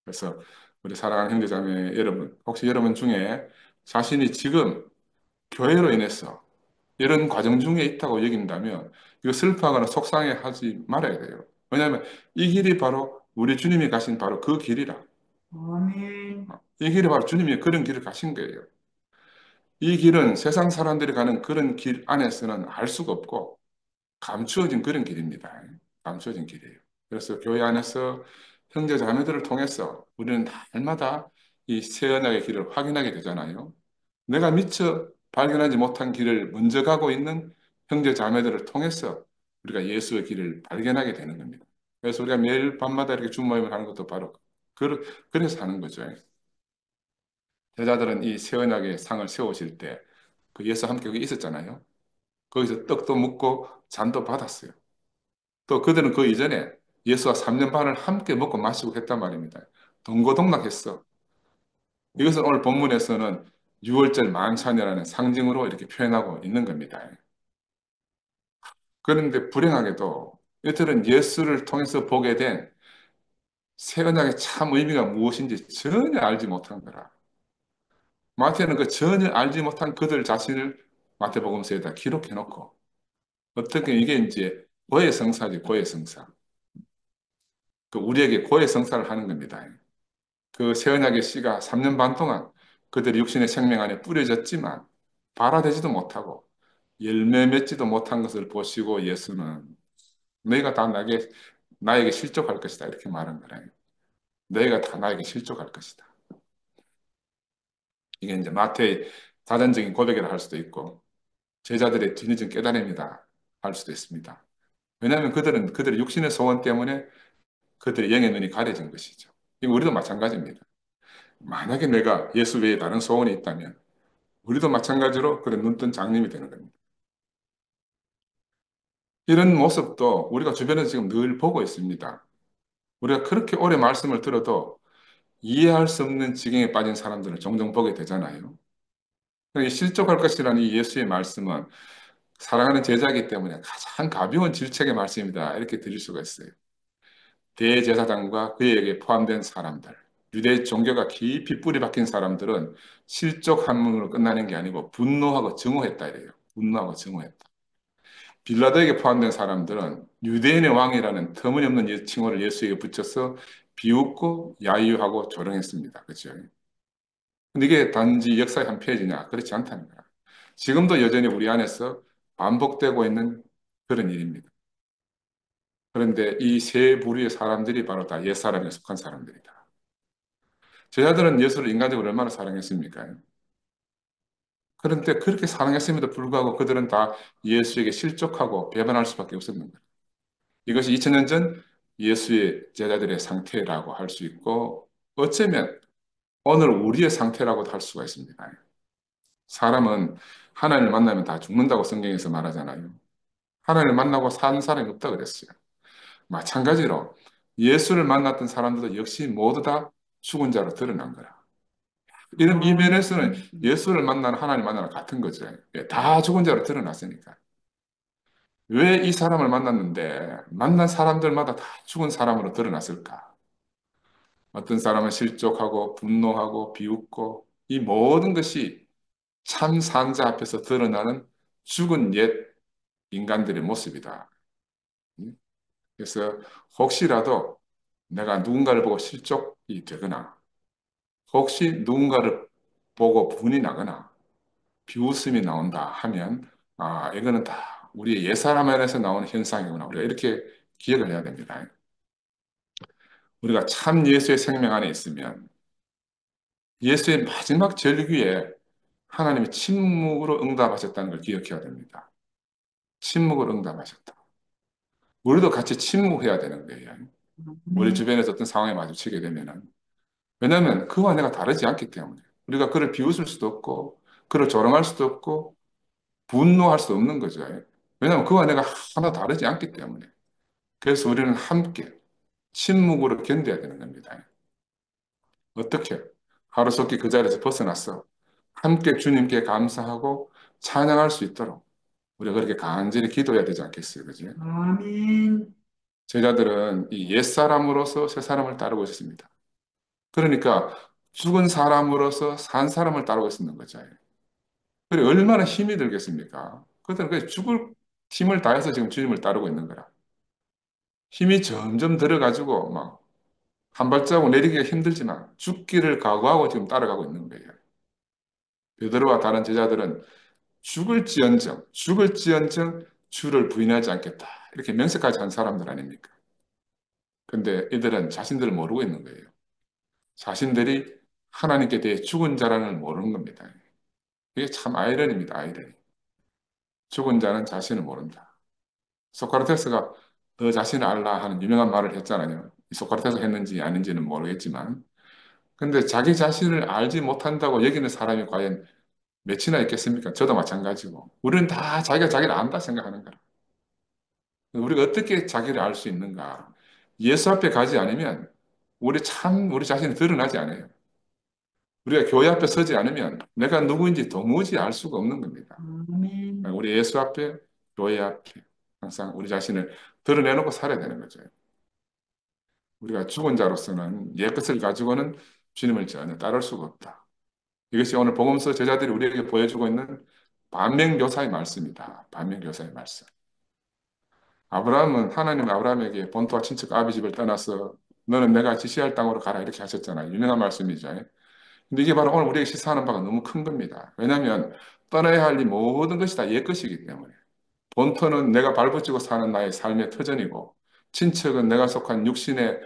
그래서 우리 사랑하는 형제자매 여러분, 혹시 여러분 중에 자신이 지금 교회로 인해서 이런 과정 중에 있다고 여긴다면 이거 슬퍼하거나 속상해하지 말아야 돼요. 왜냐하면 이 길이 바로 우리 주님이 가신 바로 그 길이라. 아멘. 이 길이 바로 주님이 그런 길을 가신 거예요. 이 길은 세상 사람들이 가는 그런 길 안에서는 알 수가 없고 감추어진 그런 길입니다. 감추어진 길이에요. 그래서 교회 안에서 형제 자매들을 통해서 우리는 날마다 이 새 언약의 길을 확인하게 되잖아요. 내가 미처 발견하지 못한 길을 먼저 가고 있는 형제 자매들을 통해서 우리가 예수의 길을 발견하게 되는 겁니다. 그래서 우리가 매일 밤마다 이렇게 주모임을 하는 것도 바로 그래서 하는 거죠. 제자들은 이 새 언약의 상을 세우실 때 그 예수 함께 거기 있었잖아요. 거기서 떡도 먹고 잔도 받았어요. 또 그들은 그 이전에 예수와 3년 반을 함께 먹고 마시고 했단 말입니다. 동고동락했어. 이것은 오늘 본문에서는 6월절 만찬이라는 상징으로 이렇게 표현하고 있는 겁니다. 그런데 불행하게도 이들은 예수를 통해서 보게 된 새 언약의 참 의미가 무엇인지 전혀 알지 못한 거라. 마태는 그 전혀 알지 못한 그들 자신을 마태복음서에다 기록해 놓고 어떻게 이게 이제 고해성사지 고해성사. 그 우리에게 고해성사를 하는 겁니다. 그 새 언약의 씨가 3년 반 동안 그들의 육신의 생명 안에 뿌려졌지만 발화되지도 못하고 열매 맺지도 못한 것을 보시고 예수는 너희가 다 나에게 실족할 것이다 이렇게 말한 거예요. 너희가 다 나에게 실족할 것이다. 이게 이제 마태의 자전적인 고백이라 할 수도 있고 제자들의 뒤늦은 깨달음이다 할 수도 있습니다. 왜냐하면 그들은 그들의 육신의 소원 때문에 그들의 영의 눈이 가려진 것이죠. 이거 우리도 마찬가지입니다. 만약에 내가 예수 외에 다른 소원이 있다면 우리도 마찬가지로 그런 눈뜬 장님이 되는 겁니다. 이런 모습도 우리가 주변에서 지금 늘 보고 있습니다. 우리가 그렇게 오래 말씀을 들어도 이해할 수 없는 지경에 빠진 사람들을 종종 보게 되잖아요. 이 실족할 것이라는 이 예수의 말씀은 사랑하는 제자이기 때문에 가장 가벼운 질책의 말씀이다. 이렇게 드릴 수가 있어요. 대제사장과 그에게 포함된 사람들, 유대 종교가 깊이 뿌리 박힌 사람들은 실족 한문으로 끝나는 게 아니고 분노하고 증오했다 이래요. 분노하고 증오했다. 빌라도에게 포함된 사람들은 유대인의 왕이라는 터무니없는 칭호를 예수에게 붙여서 비웃고 야유하고 조롱했습니다. 그렇죠? 근데 이게 단지 역사의 한 페이지냐? 그렇지 않다는 거야. 지금도 여전히 우리 안에서 반복되고 있는 그런 일입니다. 그런데 이 세 부류의 사람들이 바로 다 옛사람에 속한 사람들이다. 제자들은 예수를 인간적으로 얼마나 사랑했습니까? 그런데 그렇게 사랑했음에도 불구하고 그들은 다 예수에게 실족하고 배반할 수밖에 없었는 거예요. 이것이 2000년 전 예수의 제자들의 상태라고 할 수 있고 어쩌면 오늘 우리의 상태라고도 할 수가 있습니다. 사람은 하나님을 만나면 다 죽는다고 성경에서 말하잖아요. 하나님을 만나고 사는 사람이 없다 그랬어요. 마찬가지로 예수를 만났던 사람들도 역시 모두 다 죽은 자로 드러난 거야. 이런 이면에서는 아멘. 예수를 만나는 하나님 만나는 같은 거죠. 예, 다 죽은 자로 드러났으니까. 왜 이 사람을 만났는데 만난 사람들마다 다 죽은 사람으로 드러났을까? 어떤 사람은 실족하고 분노하고 비웃고 이 모든 것이 참 산자 앞에서 드러나는 죽은 옛 인간들의 모습이다. 그래서 혹시라도 내가 누군가를 보고 실족이 되거나 혹시 누군가를 보고 분이 나거나 비웃음이 나온다 하면 이거는 다 우리의 옛사람 안에서 나오는 현상이구나. 우리가 이렇게 기억을 해야 됩니다. 우리가 참 예수의 생명 안에 있으면 예수의 마지막 절기에 하나님이 침묵으로 응답하셨다는 걸 기억해야 됩니다. 침묵으로 응답하셨다. 우리도 같이 침묵해야 되는 거예요. 우리 아멘. 주변에서 어떤 상황에 마주치게 되면은. 왜냐하면 그와 내가 다르지 않기 때문에. 우리가 그를 비웃을 수도 없고, 그를 조롱할 수도 없고, 분노할 수도 없는 거죠. 왜냐하면 그와 내가 하나 다르지 않기 때문에. 그래서 우리는 함께 침묵으로 견뎌야 되는 겁니다. 어떻게? 하루속히 그 자리에서 벗어났어. 함께 주님께 감사하고 찬양할 수 있도록 우리가 그렇게 간절히 기도해야 되지 않겠어요? 그지? 아멘. 제자들은 이 옛사람으로서 새 사람을 따르고 있습니다. 그러니까 죽은 사람으로서 산 사람을 따르고 있는 거죠. 그래 얼마나 힘이 들겠습니까? 그들은 그 죽을 힘을 다해서 지금 주님을 따르고 있는 거라. 힘이 점점 들어가지고 막 한 발자국 내리기가 힘들지만 죽기를 각오하고 지금 따라가고 있는 거예요. 베드로와 다른 제자들은 죽을지언정 주를 부인하지 않겠다. 이렇게 명색까지 한 사람들 아닙니까? 근데 이들은 자신들을 모르고 있는 거예요. 자신들이 하나님께 대해 죽은 자라는 걸 모르는 겁니다. 이게 참 아이러니입니다. 아이러니. 죽은 자는 자신을 모른다. 소크라테스가 너 자신을 알라 하는 유명한 말을 했잖아요. 이 소크라테스가 했는지 아닌지는 모르겠지만. 근데 자기 자신을 알지 못한다고 여기는 사람이 과연 몇이나 있겠습니까? 저도 마찬가지고. 우리는 다 자기가 자기를 안다 생각하는 거라. 우리가 어떻게 자기를 알 수 있는가? 예수 앞에 가지 않으면 우리 자신이 드러나지 않아요. 우리가 교회 앞에 서지 않으면 내가 누구인지 도무지 알 수가 없는 겁니다. 아멘. 우리 예수 앞에, 교회 앞에 항상 우리 자신을 드러내놓고 살아야 되는 거죠. 우리가 죽은 자로서는 옛것을 가지고는 주님을 전혀 따를 수가 없다. 이것이 오늘 복음서 제자들이 우리에게 보여주고 있는 반면교사의 말씀이다. 반면교사의 말씀. 아브라함은 하나님 아브라함에게 본토와 친척 아비 집을 떠나서 너는 내가 지시할 땅으로 가라 이렇게 하셨잖아요. 유명한 말씀이죠. 근데 이게 바로 오늘 우리에게 시사하는 바가 너무 큰 겁니다. 왜냐하면 떠나야 할 이 모든 것이 다 옛 것이기 때문에. 본토는 내가 발붙이고 사는 나의 삶의 터전이고, 친척은 내가 속한 육신의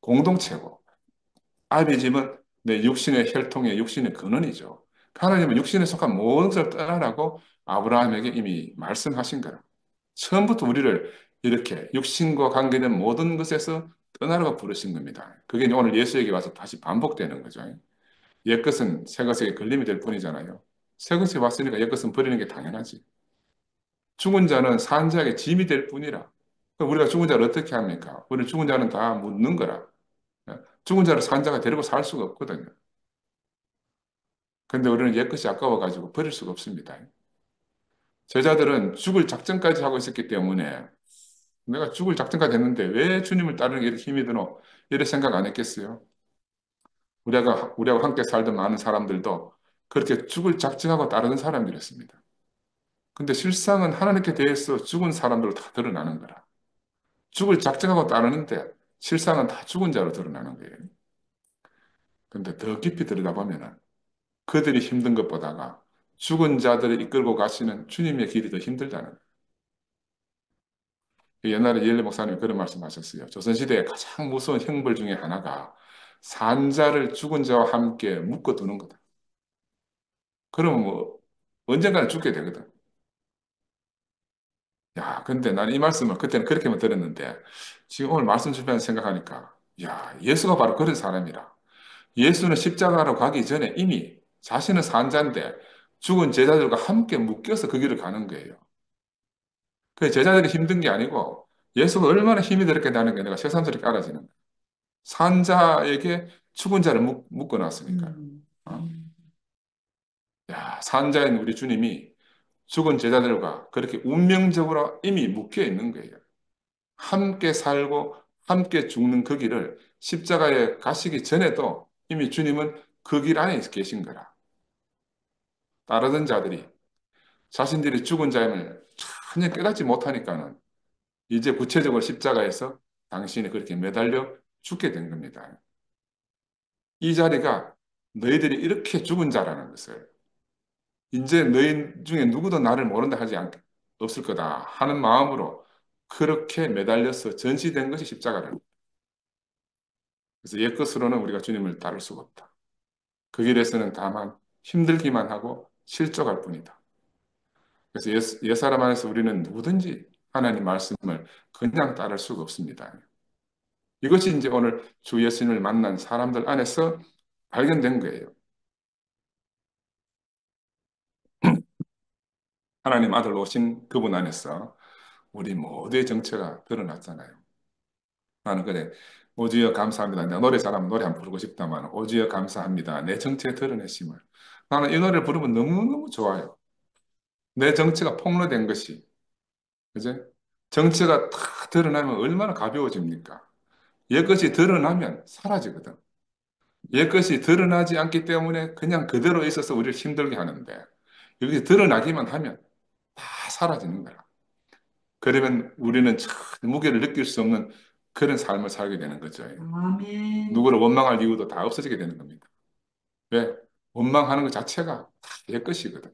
공동체고, 아비 집은 내 육신의 혈통의 육신의 근원이죠. 하나님은 육신에 속한 모든 것을 떠나라고 아브라함에게 이미 말씀하신 거라. 처음부터 우리를 이렇게 육신과 관계된 모든 것에서 떠나라고 부르신 겁니다. 그게 이제 오늘 예수에게 와서 다시 반복되는 거죠. 옛것은 새것에게 걸림이 될 뿐이잖아요. 새것이 왔으니까 옛것은 버리는 게 당연하지. 죽은 자는 산 자에게 짐이 될 뿐이라. 그럼 우리가 죽은 자를 어떻게 합니까? 우리 죽은 자는 다 묻는 거라. 죽은 자를 산 자가 데리고 살 수가 없거든요. 근데 우리는 옛것이 아까워가지고 버릴 수가 없습니다. 제자들은 죽을 작정까지 하고 있었기 때문에 내가 죽을 작정까지 했는데 왜 주님을 따르는 게 이렇게 힘이 드노? 이런 생각 안 했겠어요? 우리하고 함께 살던 많은 사람들도 그렇게 죽을 작정하고 따르는 사람들이었습니다. 근데 실상은 하나님께 대해서 죽은 사람들로 다 드러나는 거라. 죽을 작정하고 따르는데 실상은 다 죽은 자로 드러나는 거예요. 근데 더 깊이 들여다보면은 그들이 힘든 것보다가 죽은 자들을 이끌고 가시는 주님의 길이 더 힘들다는 거예요. 옛날에 이엘리 목사님이 그런 말씀하셨어요. 조선시대의 가장 무서운 형벌 중에 하나가 산자를 죽은 자와 함께 묶어두는 거다. 그러면 뭐 언젠가는 죽게 되거든. 야, 근데 난 이 말씀을 그때는 그렇게만 들었는데 지금 오늘 말씀 주변 생각하니까 야, 예수가 바로 그런 사람이라. 예수는 십자가로 가기 전에 이미 자신은 산자인데 죽은 제자들과 함께 묶여서 그 길을 가는 거예요. 그 제자들이 힘든 게 아니고 예수가 얼마나 힘이 들었겠다는 게 내가 새삼스럽게 알아지는 거예요. 산자에게 죽은 자를 묶어놨으니까요. 음. 어? 야, 산자인 우리 주님이 죽은 제자들과 그렇게 운명적으로 이미 묶여 있는 거예요. 함께 살고 함께 죽는 그 길을 십자가에 가시기 전에도 이미 주님은 그 길 안에 계신 거라. 따르던 자들이 자신들이 죽은 자임을 전혀 깨닫지 못하니까는 이제 구체적으로 십자가에서 당신이 그렇게 매달려 죽게 된 겁니다. 이 자리가 너희들이 이렇게 죽은 자라는 것을 이제 너희 중에 누구도 나를 모른다 하지 없을 거다 하는 마음으로 그렇게 매달려서 전시된 것이 십자가라는 거예요. 그래서 옛것으로는 우리가 주님을 따를 수가 없다. 그 길에서는 다만 힘들기만 하고 실족할 뿐이다. 그래서 옛사람 안에서 우리는 누구든지 하나님 말씀을 그냥 따를 수가 없습니다. 이것이 이제 오늘 주 예수님을 만난 사람들 안에서 발견된 거예요. 하나님 아들 오신 그분 안에서 우리 모두의 정체가 드러났잖아요. 나는 그래, 오주여 감사합니다. 내가 노래 잘하면 노래 한번 부르고 싶다만, 오주여 감사합니다. 내 정체 드러내심을. 나는 이 노래를 부르면 너무너무 좋아요. 내 정체가 폭로된 것이. 그죠? 정체가 다 드러나면 얼마나 가벼워집니까? 옛것이 드러나면 사라지거든. 옛것이 드러나지 않기 때문에 그냥 그대로 있어서 우리를 힘들게 하는데, 여기 드러나기만 하면 다 사라지는 거야. 그러면 우리는 참 무게를 느낄 수 없는 그런 삶을 살게 되는 거죠. 아멘. 누구를 원망할 이유도 다 없어지게 되는 겁니다. 왜? 원망하는 것 자체가 다 옛것이거든.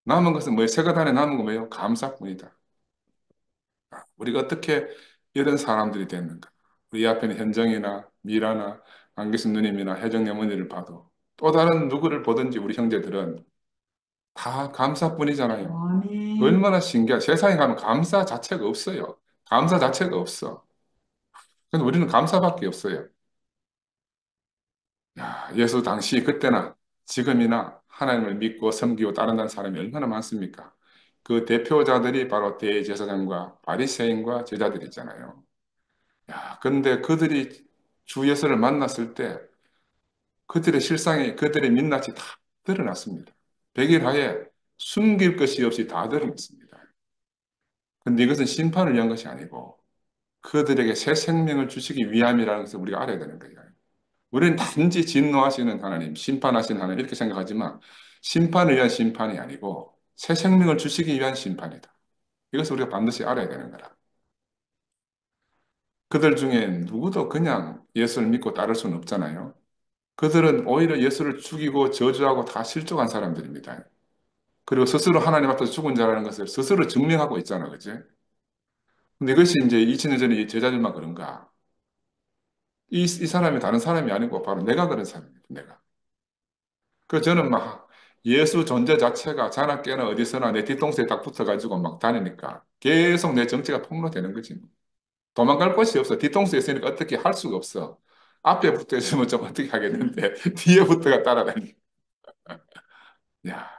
남은 것은 뭐예요? 새것 안에 남은 건 뭐예요? 감사뿐이다. 우리가 어떻게 이런 사람들이 됐는가? 우리 앞에 있는 현정이나 미라나 안계신 누님이나 혜정 어머니를 봐도 또 다른 누구를 보든지 우리 형제들은 다 감사뿐이잖아요. 아멘. 얼마나 신기해. 세상에 가면 감사 자체가 없어요. 감사 자체가 없어. 근데 우리는 감사밖에 없어요. 야, 예수 당시 그때나 지금이나 하나님을 믿고 섬기고 따른다는 사람이 얼마나 많습니까? 그 대표자들이 바로 대제사장과 바리새인과 제자들이잖아요. 야, 근데 그들이 주 예수를 만났을 때 그들의 실상이 그들의 민낯이 다 드러났습니다. 백일하에 숨길 것이 없이 다 드러났습니다. 근데 이것은 심판을 위한 것이 아니고 그들에게 새 생명을 주시기 위함이라는 것을 우리가 알아야 되는 거예요. 우리는 단지 진노하시는 하나님, 심판하시는 하나님 이렇게 생각하지만 심판을 위한 심판이 아니고 새 생명을 주시기 위한 심판이다. 이것을 우리가 반드시 알아야 되는 거라. 그들 중에 누구도 그냥 예수를 믿고 따를 수는 없잖아요. 그들은 오히려 예수를 죽이고 저주하고 다 실족한 사람들입니다. 그리고 스스로 하나님 앞에서 죽은 자라는 것을 스스로 증명하고 있잖아, 그지? 근데 이것이 이제 2000년 전에 이 제자들만 그런가? 이 사람이 다른 사람이 아니고 바로 내가 그런 사람입니다, 내가. 그 저는 막 예수 존재 자체가 자나깨나 어디서나 내 뒤통수에 딱 붙어가지고 막 다니니까 계속 내 정체가 폭로되는 거지. 도망갈 곳이 없어. 뒤통수에 있으니까 어떻게 할 수가 없어. 앞에 붙어 있으면 좀 어떻게 하겠는데 뒤에 붙어가 따라다니. 야,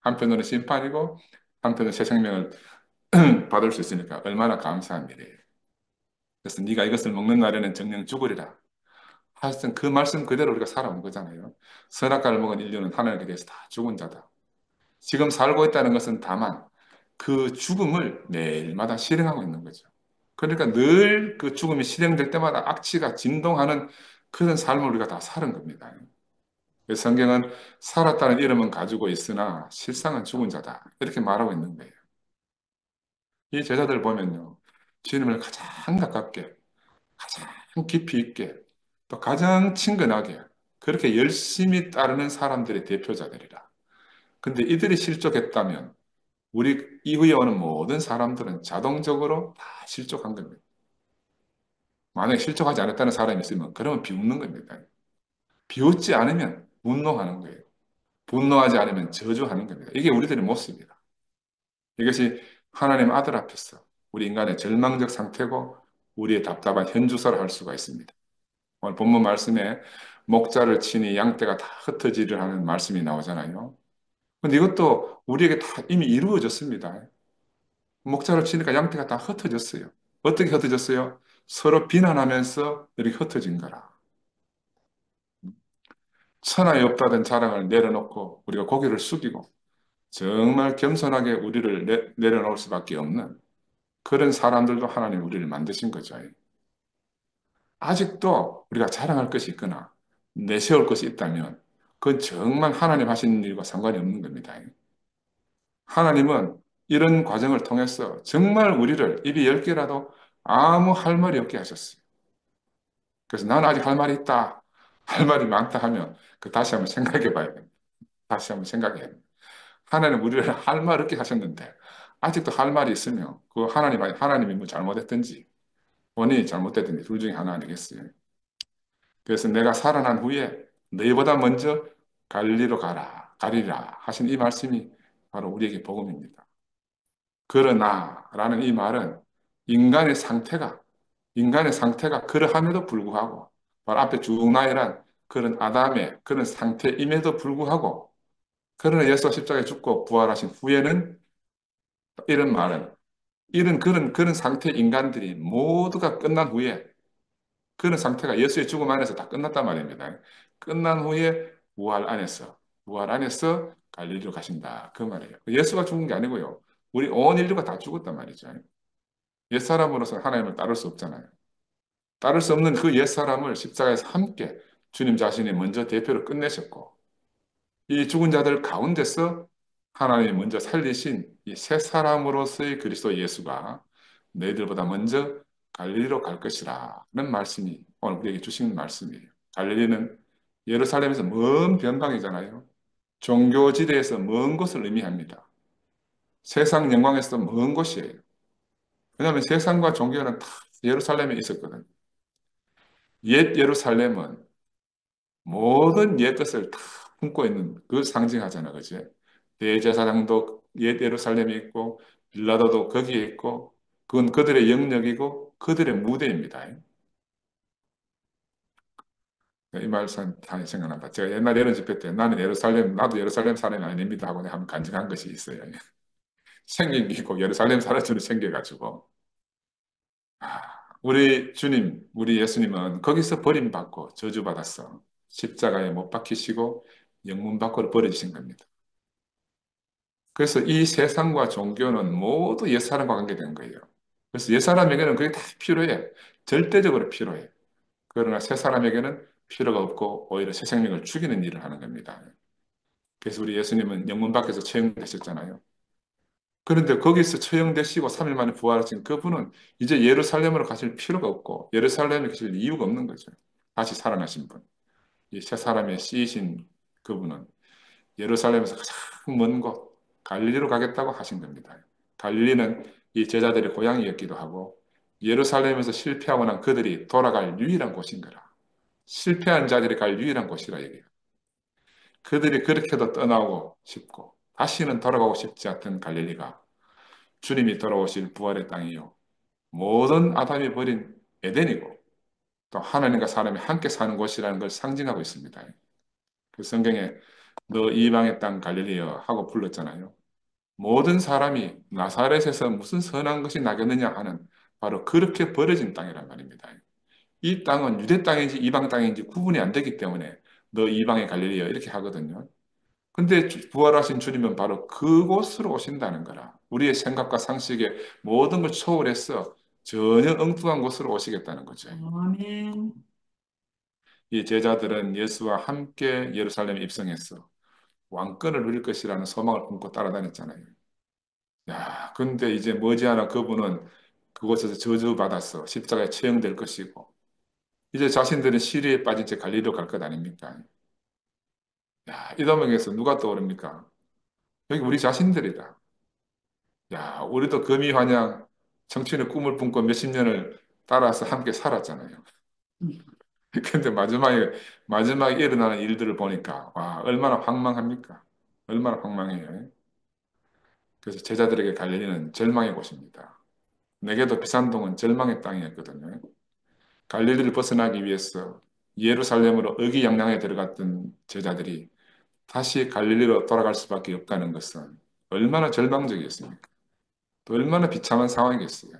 한편으로는 심판이고 한편으로는 새 생명을 받을 수 있으니까 얼마나 감사한 일이에요. 그래서 네가 이것을 먹는 날에는 정녕 죽으리라. 하여튼 그 말씀 그대로 우리가 살아온 거잖아요. 선악과를 먹은 인류는 하나님께 대해서 다 죽은 자다. 지금 살고 있다는 것은 다만 그 죽음을 매일마다 실행하고 있는 거죠. 그러니까 늘 그 죽음이 실행될 때마다 악취가 진동하는 그런 삶을 우리가 다 사는 겁니다. 그래서 성경은 살았다는 이름은 가지고 있으나 실상은 죽은 자다. 이렇게 말하고 있는 거예요. 이 제자들 보면요. 주님을 가장 가깝게, 가장 깊이 있게, 또 가장 친근하게 그렇게 열심히 따르는 사람들의 대표자들이라. 근데 이들이 실족했다면 우리 이후에 오는 모든 사람들은 자동적으로 다 실족한 겁니다. 만약에 실족하지 않았다는 사람이 있으면 그러면 비웃는 겁니다. 비웃지 않으면 분노하는 거예요. 분노하지 않으면 저주하는 겁니다. 이게 우리들의 모습이다. 이것이 하나님 아들 앞에서 우리 인간의 절망적 상태고 우리의 답답한 현주소를 할 수가 있습니다. 오늘 본문 말씀에 목자를 치니 양떼가 다 흩어지를 하는 말씀이 나오잖아요. 근데 이것도 우리에게 다 이미 이루어졌습니다. 목자를 치니까 양떼가 다 흩어졌어요. 어떻게 흩어졌어요? 서로 비난하면서 이렇게 흩어진 거라. 천하에 없다던 자랑을 내려놓고 우리가 고개를 숙이고 정말 겸손하게 우리를 내려놓을 수밖에 없는 그런 사람들도 하나님 우리를 만드신 거죠. 아직도 우리가 자랑할 것이 있거나 내세울 것이 있다면 그건 정말 하나님 하시는 일과 상관이 없는 겁니다. 하나님은 이런 과정을 통해서 정말 우리를 입이 열 개라도 아무 할 말이 없게 하셨어요. 그래서 나는 아직 할 말이 있다. 할 말이 많다 하면 그 다시 한번 생각해 봐야 됩니다. 다시 한번 생각해야 됩니다. 하나님 우리를 할 말 없게 하셨는데 아직도 할 말이 있으면 그 하나님이 뭐 잘못했든지 본인이 잘못했든지 둘 중에 하나 아니겠어요. 그래서 내가 살아난 후에 너희보다 먼저 갈릴리로 가라, 가리라 하신 이 말씀이 바로 우리에게 복음입니다. 그러나라는 이 말은 인간의 상태가 인간의 상태가 그러함에도 불구하고 바로 앞에 쭉 나열한 그런 아담의 그런 상태임에도 불구하고 그러나 예수가 십자가에 죽고 부활하신 후에는 이런 말은 이런 그런 상태 인간들이 모두가 끝난 후에 그런 상태가 예수의 죽음 안에서 다 끝났단 말입니다. 끝난 후에 부활 안에서 갈릴리로 가신다. 그 말이에요. 예수가 죽은 게 아니고요. 우리 온 인류가 다 죽었단 말이죠. 옛사람으로서 하나님을 따를 수 없잖아요. 따를 수 없는 그 옛사람을 십자가에서 함께 주님 자신이 먼저 대표로 끝내셨고, 이 죽은 자들 가운데서 하나님이 먼저 살리신 이 새 사람으로서의 그리스도 예수가 너희들보다 먼저 갈릴리로 갈 것이라는 말씀이 오늘 우리에게 주신 말씀이에요. 갈릴리는 예루살렘에서 먼 변방이잖아요. 종교지대에서 먼 곳을 의미합니다. 세상 영광에서 먼 곳이에요. 왜냐하면 세상과 종교는 다 예루살렘에 있었거든요. 옛 예루살렘은 모든 옛 것을 다 품고 있는 그 상징하잖아, 그지? 대제사장도 옛 예루살렘에 있고, 빌라도도 거기에 있고, 그건 그들의 영역이고, 그들의 무대입니다. 이 말씀 다 생각난다. 제가 옛날 예언 집회 때 나도 예루살렘 사람이 아닙니다 하고 한번 간증한 것이 있어요. 생긴 게 있고, 예루살렘 사람처럼 생겨가지고. 아, 우리 주님, 우리 예수님은 거기서 버림받고 저주받았어. 십자가에 못 박히시고 영문 밖으로 버려지신 겁니다. 그래서 이 세상과 종교는 모두 옛사람과 관계된 거예요. 그래서 옛사람에게는 그게 다 필요해. 절대적으로 필요해. 그러나 새사람에게는 필요가 없고 오히려 새 생명을 죽이는 일을 하는 겁니다. 그래서 우리 예수님은 영문 밖에서 처형되셨잖아요. 그런데 거기서 처형되시고 3일 만에 부활하신 그분은 이제 예루살렘으로 가실 필요가 없고 예루살렘에 계실 이유가 없는 거죠. 다시 살아나신 분. 이 새 사람의 씨이신 그분은 예루살렘에서 가장 먼 곳, 갈릴리로 가겠다고 하신 겁니다. 갈릴리는 이 제자들의 고향이었기도 하고 예루살렘에서 실패하고 난 그들이 돌아갈 유일한 곳인 거라. 실패한 자들이 갈 유일한 곳이라 얘기해요. 그들이 그렇게도 떠나고 싶고 다시는 돌아가고 싶지 않던 갈릴리가 주님이 돌아오실 부활의 땅이요. 모든 아담이 버린 에덴이고 또 하나님과 사람이 함께 사는 곳이라는 걸 상징하고 있습니다. 그 성경에 너 이방의 땅 갈릴리여 하고 불렀잖아요. 모든 사람이 나사렛에서 무슨 선한 것이 나겠느냐 하는 바로 그렇게 버려진 땅이란 말입니다. 이 땅은 유대 땅인지 이방 땅인지 구분이 안 되기 때문에 너 이방의 갈릴리여 이렇게 하거든요. 근데 부활하신 주님은 바로 그곳으로 오신다는 거라. 우리의 생각과 상식의 모든 걸 초월해서 전혀 엉뚱한 곳으로 오시겠다는 거죠. 아멘. 이 제자들은 예수와 함께 예루살렘에 입성했어. 왕권을 누릴 것이라는 소망을 품고 따라다녔잖아요. 야, 근데 이제 머지않아 그분은 그곳에서 저주받았어. 십자가에 처형될 것이고. 이제 자신들은 시리에 빠진 채 갈리로 갈 것 아닙니까? 야, 이 도명에서 누가 떠오릅니까? 여기 우리 자신들이다. 야, 우리도 금이환양 청춘의 꿈을 품고 몇십 년을 따라서 함께 살았잖아요. 근데 마지막에 일어나는 일들을 보니까, 와, 얼마나 황망합니까? 얼마나 황망해요. 그래서 제자들에게 갈릴리는 절망의 곳입니다. 내게도 비산동은 절망의 땅이었거든요. 갈릴리를 벗어나기 위해서 예루살렘으로 의기양양에 들어갔던 제자들이 다시 갈릴리로 돌아갈 수밖에 없다는 것은 얼마나 절망적이었습니까? 또 얼마나 비참한 상황이겠어요.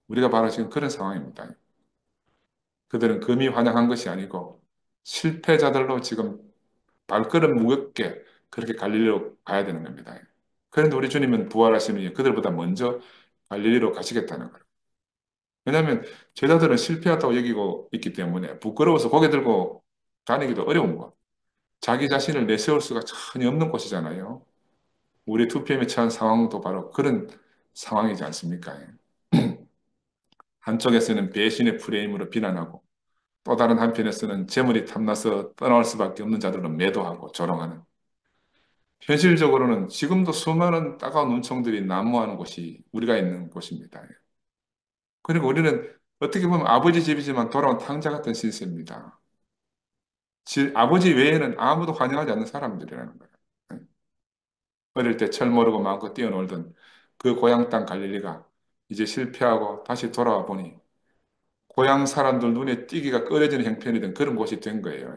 우리가 바로 지금 그런 상황입니다. 그들은 금이 환영한 것이 아니고 실패자들로 지금 발걸음 무겁게 그렇게 갈릴리로 가야 되는 겁니다. 그런데 우리 주님은 부활하시면 그들보다 먼저 갈릴리로 가시겠다는 거예요. 왜냐하면 제자들은 실패했다고 여기고 있기 때문에 부끄러워서 고개 들고 다니기도 어려운 것. 자기 자신을 내세울 수가 전혀 없는 곳이잖아요. 우리 2PM에 처한 상황도 바로 그런 상황이지 않습니까? 한쪽에서는 배신의 프레임으로 비난하고 또 다른 한편에서는 재물이 탐나서 떠나올 수밖에 없는 자들로 매도하고 조롱하는 현실적으로는 지금도 수많은 따가운 눈총들이 난무하는 곳이 우리가 있는 곳입니다. 그리고 우리는 어떻게 보면 아버지 집이지만 돌아온 탕자 같은 신세입니다. 아버지 외에는 아무도 환영하지 않는 사람들이라는 거예요. 어릴 때 철 모르고 마음껏 뛰어놀던 그 고향 땅 갈릴리가 이제 실패하고 다시 돌아와 보니 고향 사람들 눈에 띄기가 꺼려지는 형편이던 그런 곳이 된 거예요.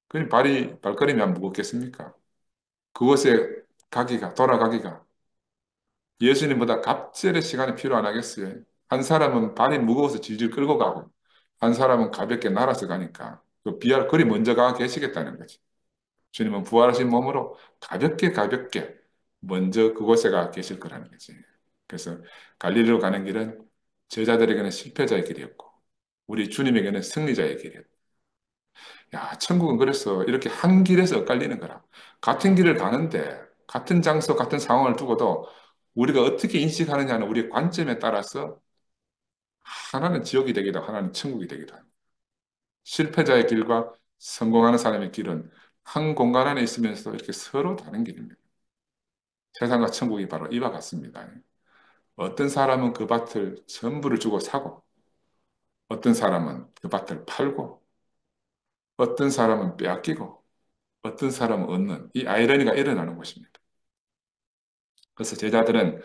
그럼 발걸음이 안 무겁겠습니까? 그곳에 돌아가기가 예수님보다 갑절의 시간이 필요 안 하겠어요. 한 사람은 발이 무거워서 질질 끌고 가고, 한 사람은 가볍게 날아서 가니까, 그 비할 그리 먼저 가 계시겠다는 거지. 주님은 부활하신 몸으로 가볍게 먼저 그곳에 가 계실 거라는 거지. 그래서 갈릴리로 가는 길은 제자들에게는 실패자의 길이었고, 우리 주님에게는 승리자의 길이었고, 야, 천국은 그래서 이렇게 한 길에서 엇갈리는 거라. 같은 길을 가는데, 같은 장소, 같은 상황을 두고도 우리가 어떻게 인식하느냐는 우리의 관점에 따라서 하나는 지옥이 되기도 하고 하나는 천국이 되기도 합니다. 실패자의 길과 성공하는 사람의 길은 한 공간 안에 있으면서 이렇게 서로 다른 길입니다. 세상과 천국이 바로 이와 같습니다. 어떤 사람은 그 밭을 전부를 주고 사고, 어떤 사람은 그 밭을 팔고, 어떤 사람은 빼앗기고, 어떤 사람은 얻는 이 아이러니가 일어나는 것입니다. 그래서 제자들은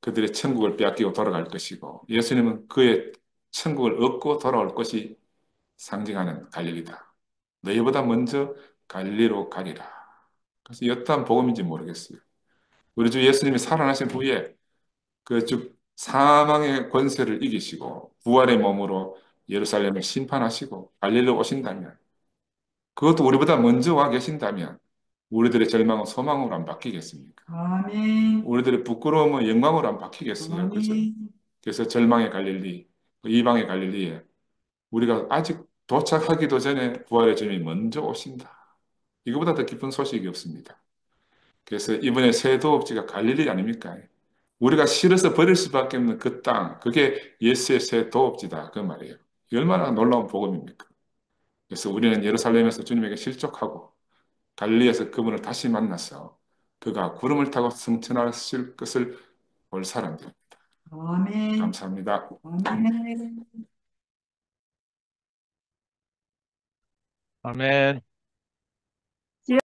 그들의 천국을 빼앗기고 돌아갈 것이고, 예수님은 그의 천국을 얻고 돌아올 것이 상징하는 갈릴리다. 너희보다 먼저 갈릴리로 가리라. 그래서 어떠한 복음인지 모르겠어요. 우리 주 예수님이 살아나신 후에 그 즉 사망의 권세를 이기시고 부활의 몸으로 예루살렘을 심판하시고 갈릴리로 오신다면 그것도 우리보다 먼저 와 계신다면 우리들의 절망은 소망으로 안 바뀌겠습니까? 아멘. 우리들의 부끄러움은 영광으로 안 바뀌겠어요. 그죠? 아멘. 그래서 절망의 갈릴리, 그 이방의 갈릴리에 우리가 아직 도착하기도 전에 부활의 주님이 먼저 오신다. 이거보다 더 기쁜 소식이 없습니다. 그래서 이번에 새 도업지가 갈릴리 아닙니까? 우리가 싫어서 버릴 수밖에 없는 그 땅, 그게 예수의 새 도업지다. 그 말이에요. 이 얼마나 놀라운 복음입니까? 그래서 우리는 예루살렘에서 주님에게 실족하고 갈릴리에서 그분을 다시 만나서 그가 구름을 타고 승천하실 것을 볼 사람들. 아멘. 감사합니다. 아멘. 아멘.